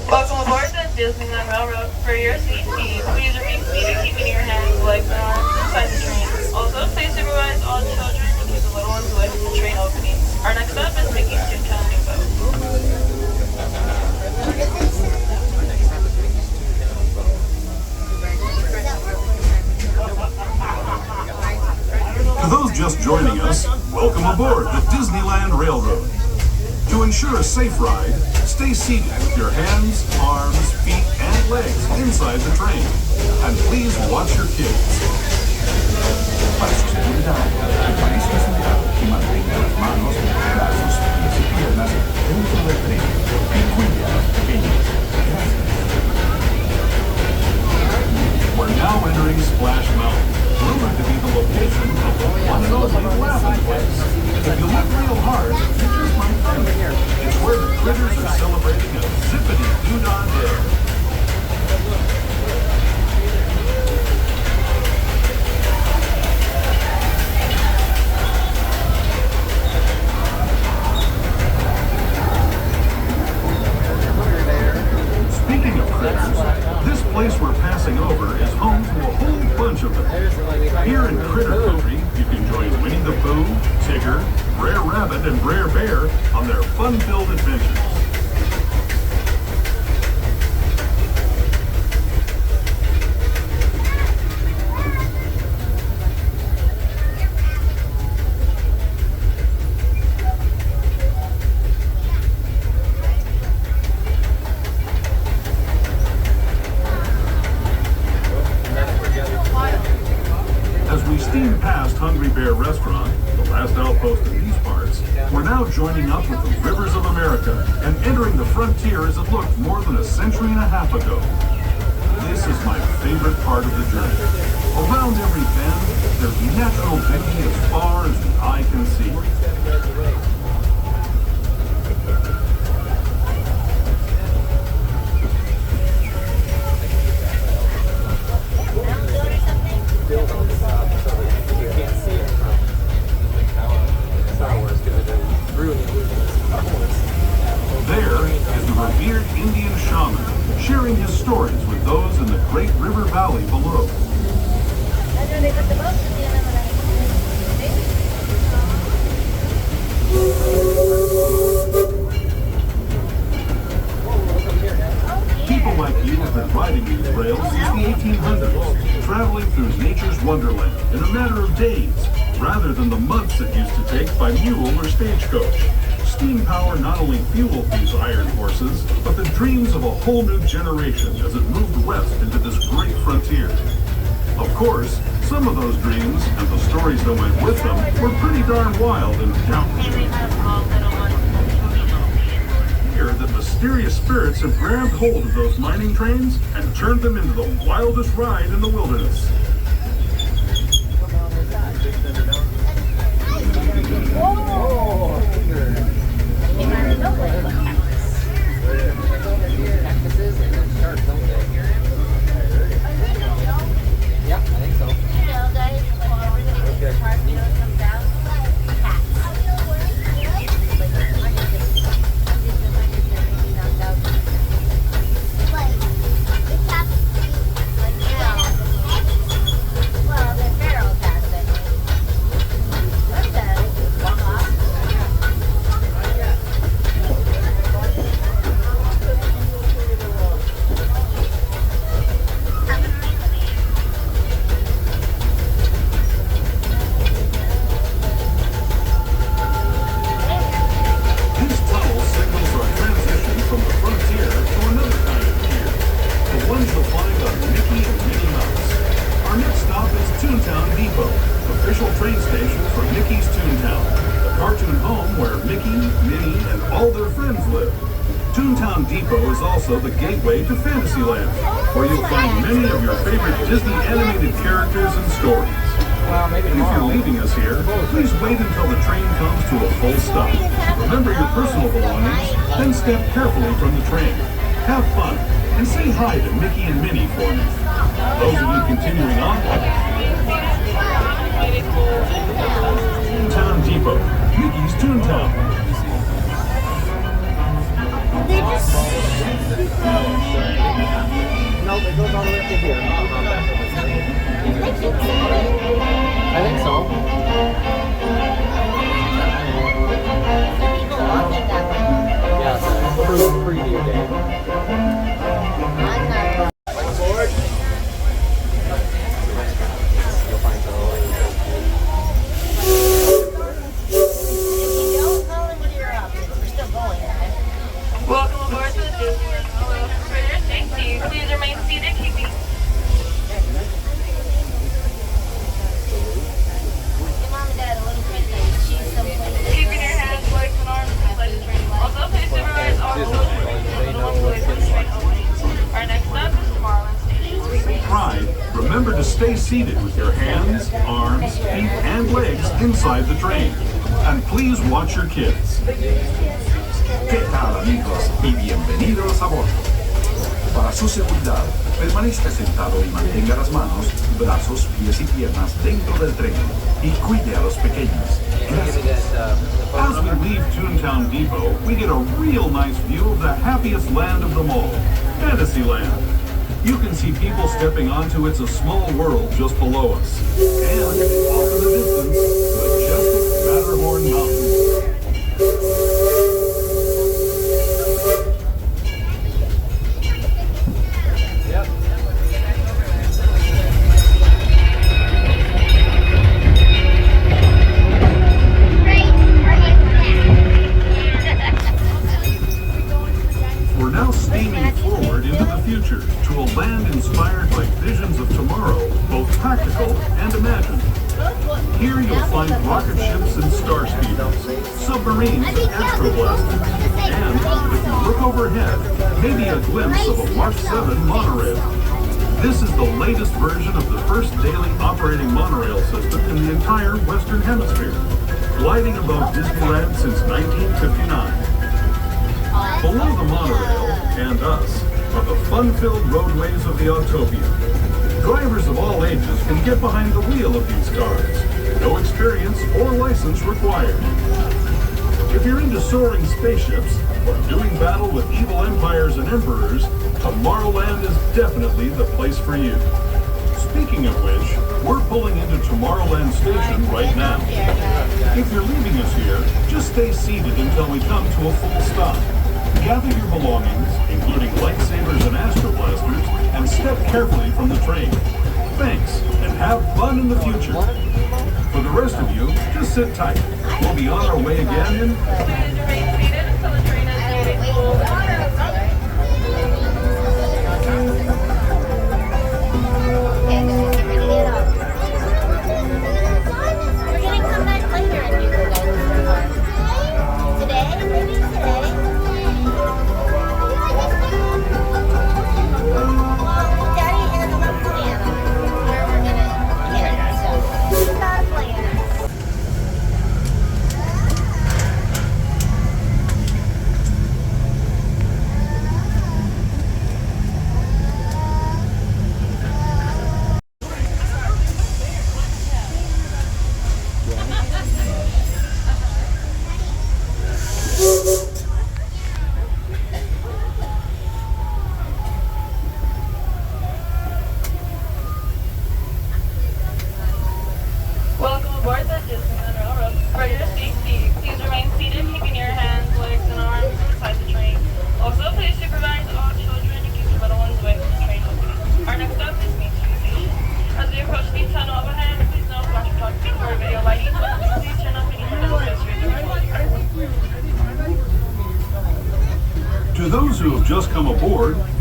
Welcome aboard the Disneyland Railroad. For your safety, please remain seated, keeping your hands, legs, and arms inside the train. Also, please supervise all children and keep the little ones away from the train opening. Our next stop is making Toontown New Boat. To those just joining us, welcome aboard the Disneyland Railroad. To ensure a safe ride, stay seated with your hands, arms, feet, and legs inside the train. And please watch your kids. Para su seguridad, permanezca sentado y mantenga las manos, brazos, pies y piernas dentro del tren. Y cuide a los pequeños. Gracias. We're now entering Splash Mountain, rumored to be the location of the one and only laughing place. If you look real hard, pictures might find it. It's where the critters are celebrating a zippity-doo-dah day. Speaking of critters, this place we're passing over is home to a whole bunch of them. Here in Critter Country, you can join Winnie the Pooh, Tigger, Brer Rabbit, and Brer Bear on their fun-filled adventures. Past Hungry Bear Restaurant, the last outpost in these parts, we're now joining up with the rivers of America and entering the frontier as it looked more than a century and a half ago. This is my favorite part of the journey. Around every bend, there's natural beauty as far as the eye can see. There is the revered Indian shaman, sharing his stories with those in the great river valley below. People like you have been riding these rails since the 1800s, traveling through nature's wonderland in a matter of days, rather than the months it used to take by mule or stagecoach. Steam power not only fueled these iron horses, but the dreams of a whole new generation as it moved west into this great frontier. course, some of those dreams and the stories that went with them were pretty darn wild and countless. Here, the mysterious spirits have grabbed hold of those mining trains and turned them into the wildest ride in the wilderness. Yeah, I think so. These tunnels signals our transition from the frontier to another kind of pier, the ones you'll find on Mickey and Minnie Mouse. Our next stop is Toontown Depot, official train station for Mickey's Toontown, the cartoon home where Mickey, Minnie, and all their friends live. Toontown Depot is also the gateway to Fantasyland, where you'll find many of your favorite Disney animated characters and stories. Well, maybe And if you're tomorrow. leaving us here, please wait until the train comes to a full stop. Remember your personal belongings, then step carefully from the train. Have fun, and say hi to Mickey and Minnie for me. Those of you continuing on, Toontown Depot, Mickey's Toontown. No, it goes all the way up to here. I think so. Yes, preview day. Onboard. You'll find some. Welcome aboard to the Disneyland Railroad. For your safety, please remain seated, keeping keeping your hands, legs, and arms inside the train. Also, please supervise all children and the ones away from the train only. Our next stop is Tomorrowland Station. Pride, remember to stay seated with your hands, arms, feet, and legs inside the train. And please watch your kids. ¿Qué tal, amigos? Y bienvenidos a bordo. Para su seguridad, permanezca sentado y mantenga las manos, brazos, pies y piernas dentro del tren. Y cuide a los pequeños. Gracias. As we leave Toontown Depot, we get a real nice view of the happiest land of them all, Fantasyland. You can see people stepping onto It's a Small World just below us. And, off in the distance, majestic Matterhorn Mountains. We're now steaming forward into the future to a land inspired by visions of tomorrow, both practical and imagined. Here you'll find rocket ships and star speeders, submarines and astroblasters, and, if you look overhead, maybe a glimpse of a March 7 monorail. This is the latest version of the first daily operating monorail system in the entire Western Hemisphere, gliding above Disneyland since 1959. Below the monorail, and us, are the fun-filled roadways of the Autopia. Drivers of all ages can get behind the wheel of these cars. No experience or license required. If you're into soaring spaceships or doing battle with evil empires and emperors, Tomorrowland is definitely the place for you. Speaking of which, we're pulling into Tomorrowland Station right now. If you're leaving us here, just stay seated until we come to a full stop. Gather your belongings, including lightsabers and astroblasters, and step carefully from the train. Thanks, and have fun in the future. For the rest of you, just sit tight. We'll be on our way again in... Please remain seated until the train is nearing full stop.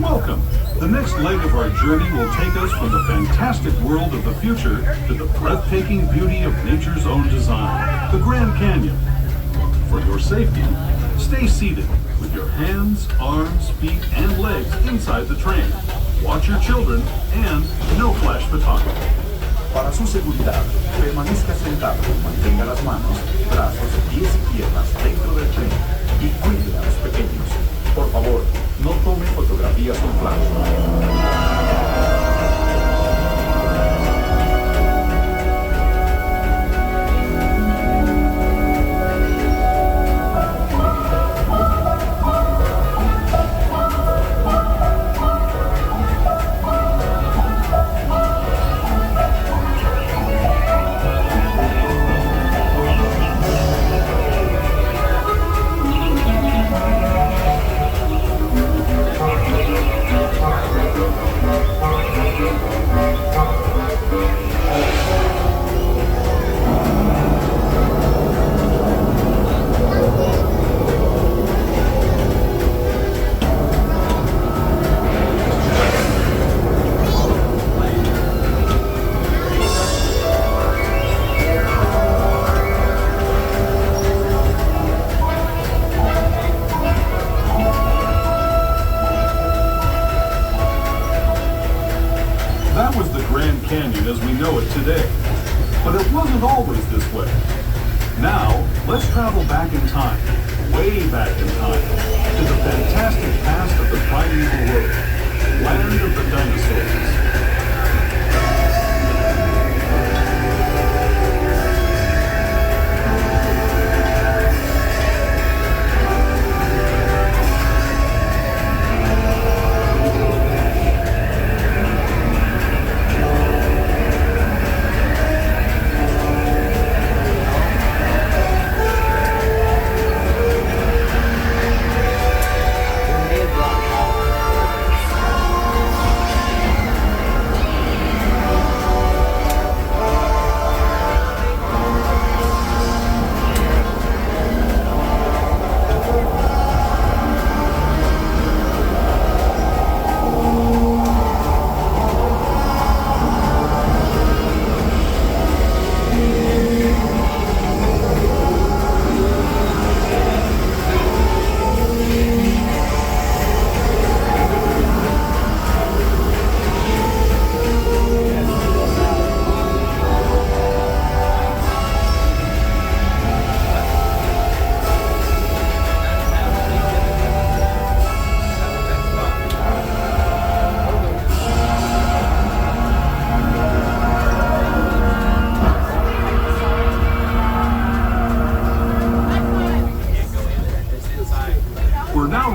Welcome. The next leg of our journey will take us from the fantastic world of the future to the breathtaking beauty of nature's own design, the Grand Canyon. For your safety, stay seated with your hands, arms, feet, and legs inside the train. Watch your children and no flash photography. Para su seguridad, permanezca sentado y mantenga las manos, brazos, pies y piernas dentro del tren y cuide a los pequeños. Por favor, no tome fotografías con flash. Canyon as we know it today. But it wasn't always this way. Now, let's travel back in time, way back in time, to the fantastic past of the primeval world, land of the dinosaurs.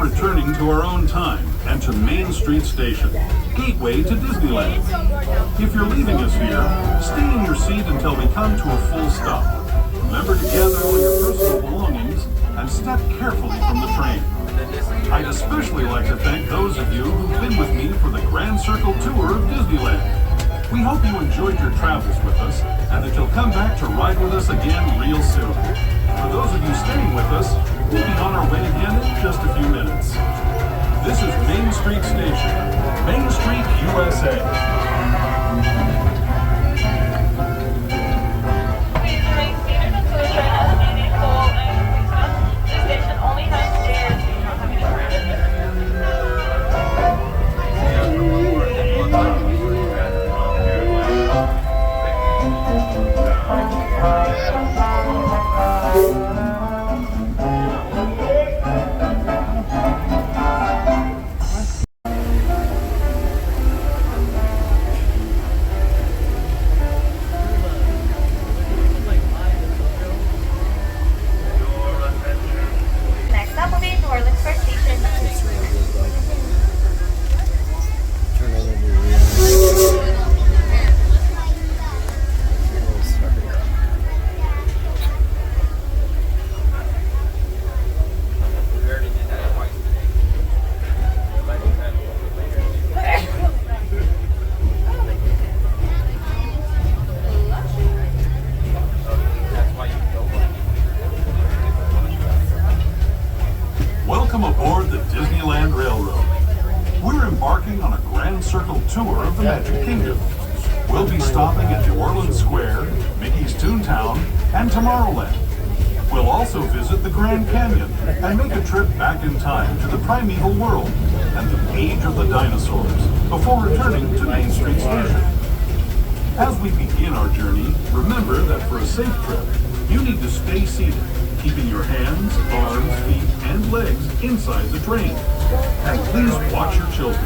Returning to our own time and to Main Street Station, gateway to Disneyland. If you're leaving us here, stay in your seat until we come to a full stop. Remember to gather all your personal belongings and step carefully from the train. I'd especially like to thank those of you who've been with me for the Grand Circle tour of Disneyland. We hope you enjoyed your travels with us and that you'll come back to ride with us again real soon. For those of you staying with us, we'll be on our way again in just a few minutes. This is Main Street Station, Main Street, USA. Please remain seated until the train has immediate coal and replacement. This station only has stairs, so you don't have any historical tour of the Magic Kingdom. We'll be stopping at New Orleans Square, Mickey's Toontown, and Tomorrowland. We'll also visit the Grand Canyon and make a trip back in time to the primeval world and the age of the dinosaurs before returning to Main Street Station. As we begin our journey, remember that for a safe trip, you need to stay seated, keeping your hands, arms, feet, and legs inside the train. And please watch your children.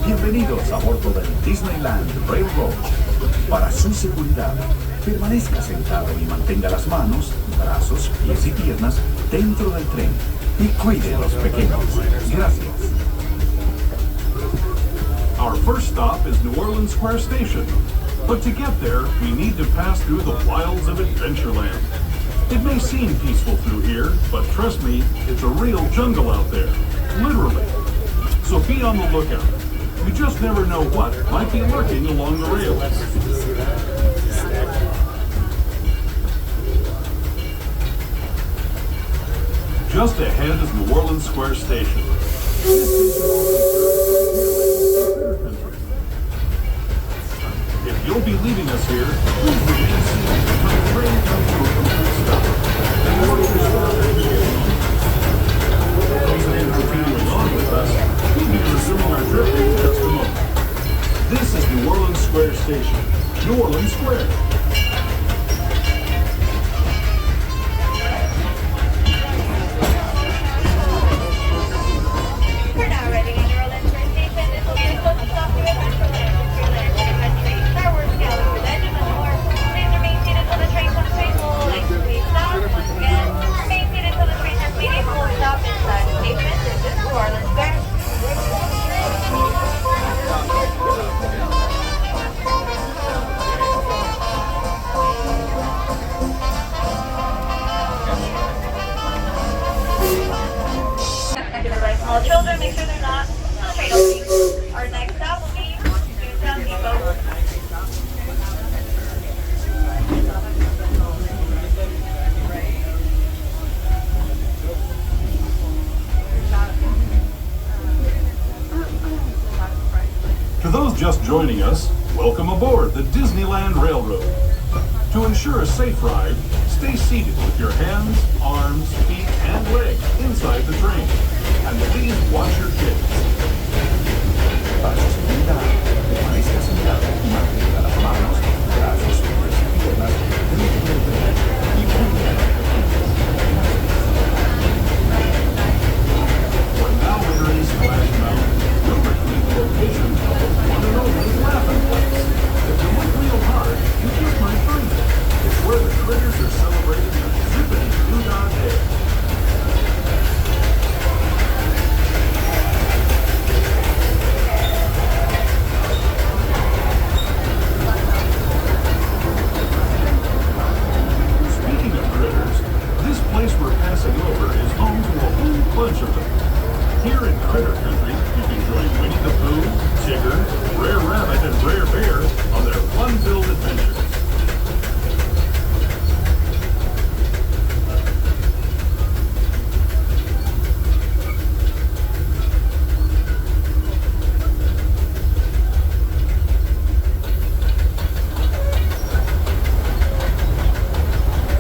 Bienvenidos a bordo del Disneyland Railroad. Para su seguridad, permanezca sentado y mantenga las manos, brazos, pies y piernas dentro del tren y cuide a los pequeños. Gracias. Our first stop is New Orleans Square Station. But to get there, we need to pass through the wilds of Adventureland. It may seem peaceful through here, but trust me, it's a real jungle out there. Literally. So be on the lookout. You just never know what might be lurking along the rails. Just ahead is New Orleans Square Station. If you'll be leaving us here, please remain seated until the train comes to a complete stop. And once you stop at the those that are continuing on with us, we'll be resuming our trip in just a moment. This is New Orleans Square Station, New Orleans Square. We're now ready in New Orleans Square Station. This will be a close stop to Adventureland, Excursion, Adventure, Star Wars Galaxy, Legend and more. Please remain seated till the train comes to a full length stop. Once again, remain seated till the train has made a full stop inside the station. This is New Orleans Square. Small children, make sure they're not on the train opening. Our next stop will be Toontown Depot. To those just joining us, welcome aboard the Disneyland Railroad. To ensure a safe ride, stay seated with your hands, arms, feet, and legs inside the train. And please watch your kids. Para su seguridad, permanezca sentado y mantenga las manos, brazos, pies y piernas dentro del tren y cuide a los pequeños. We're now entering Splash Mountain. We'll retrieve the location of the one and only Laughing Place. If you look real hard, you just might find it. It's where the critters are celebrating their zippity-doo-dah day. Speaking of critters, this place we're passing over is home to a whole bunch of them. Here in Critter Country, you can join Winnie the Pooh, Tigger, Rare Rabbit, and Rare Bear on their fun-filled adventures.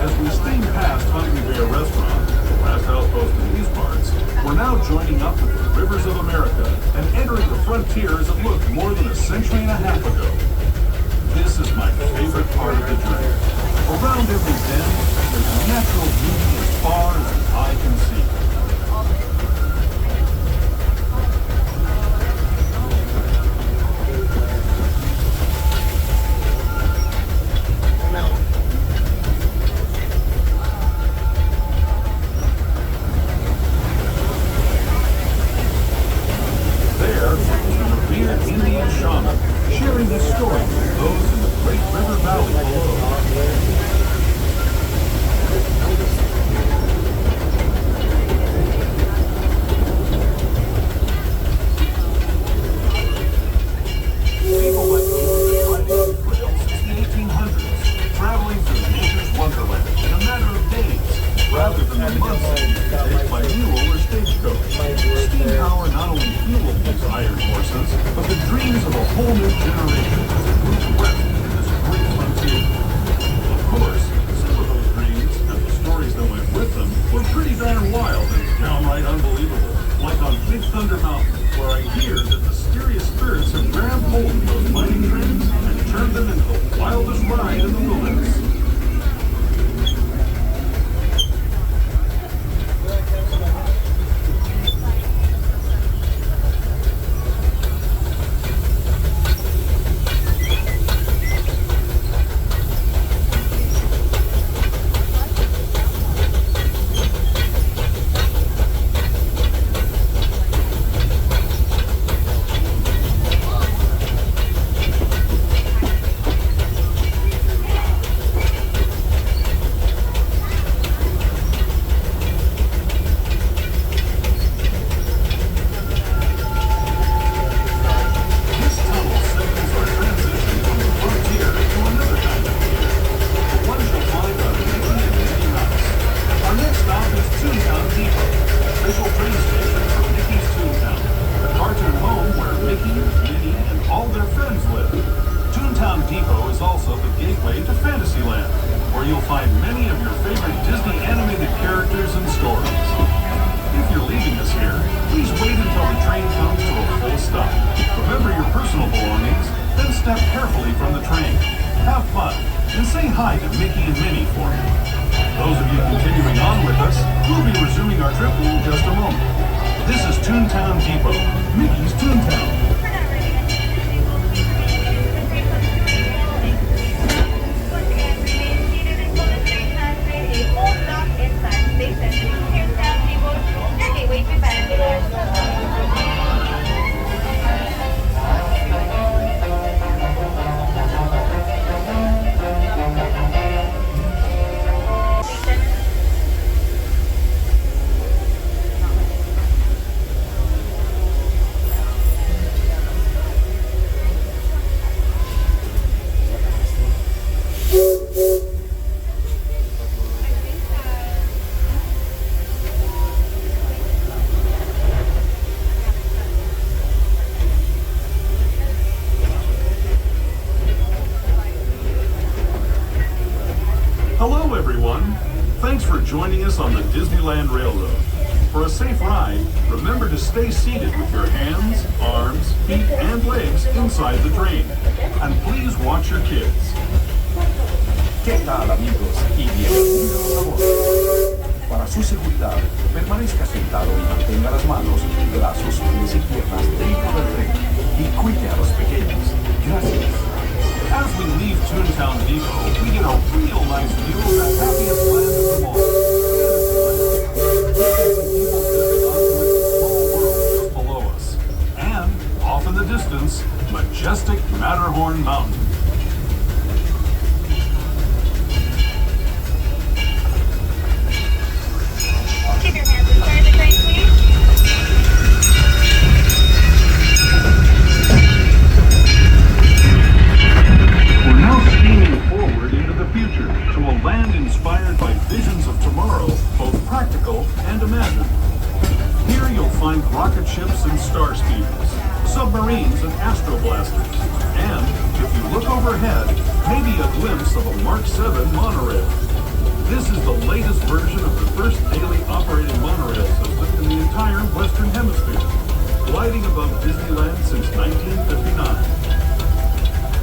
As we steam past Hungry Bear Restaurant, the last outpost in these parts, we're now joining up with the rivers of America and entering the frontier as it looked more than a century and a half ago. This is my favorite part of the journey. Around every bend, there's natural beauty as far as the eye can see. There is the revered Indian shaman sharing his story with those in the Great River Valley below. People like these are riding the trail since the 1800s, traveling through nature's wonderland in a matter of days, rather than the months it used to take by mule or stagecoach. Steam power not only fueled these iron horses, but dreams of a whole new generation as it moves west into this great frontier. Of course, some of those dreams and the stories that went with them were pretty darn wild and downright unbelievable. Like on Big Thunder Mountain, where I hear that mysterious spirits have grabbed hold of those mining trains and turned them into the wildest ride in the wilderness. To Fantasyland, where you'll find many of your favorite Disney animated characters and stories. If you're leaving us here, please wait until the train comes to a full stop. Remember your personal belongings, then step carefully from the train. Have fun, and say hi to Mickey and Minnie for me. Those of you continuing on with us, we'll be resuming our trip in just a moment. This is Toontown Depot, Mickey's Toontown. Hello everyone! Thanks for joining us on the Disneyland Railroad. For a safe ride, remember to stay seated with your hands, arms, feet, and legs inside the train. And please watch your kids. ¿Qué tal, amigos? Y bienvenidos a bordo. Para su seguridad, permanezca sentado y mantenga las manos, brazos, pies y piernas dentro del tren. Y cuide a los pequeños. Gracias. As we leave Toontown Depot, we get a real nice view of the happiest land of them all. Fantasyland. We can see people stepping onto its small world just below us. And, off in the distance, majestic Matterhorn Mountain. Keep your hands inside the train, please. We're now steaming forward into the future to a land inspired by visions of tomorrow, both practical and imagined. Here you'll find rocket ships and star speeders, submarines and astroblasters, and, if you look overhead, maybe a glimpse of a Mark 7 monorail. This is the latest version of the first daily operating monorail system in the entire Western Hemisphere, gliding above Disneyland since 1959.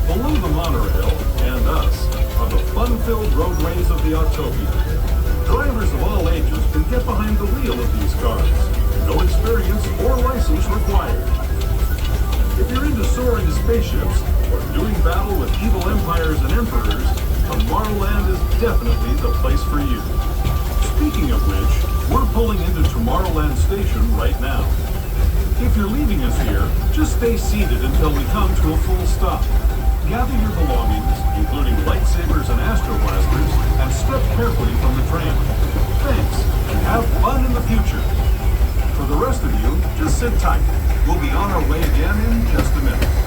Below the monorail, and us, are the fun-filled roadways of the Autopia. Drivers of all ages can get behind the wheel of these cars. No experience or license required. If you're into soaring spaceships or doing battle with evil empires and emperors, Tomorrowland is definitely the place for you. Speaking of which, we're pulling into Tomorrowland Station right now. If you're leaving us here, just stay seated until we come to a full stop. Gather your belongings, including lightsabers and astroblasters, and step carefully from the train. Thanks, and have fun in the future. For the rest of you, just sit tight. We'll be on our way again in just a minute.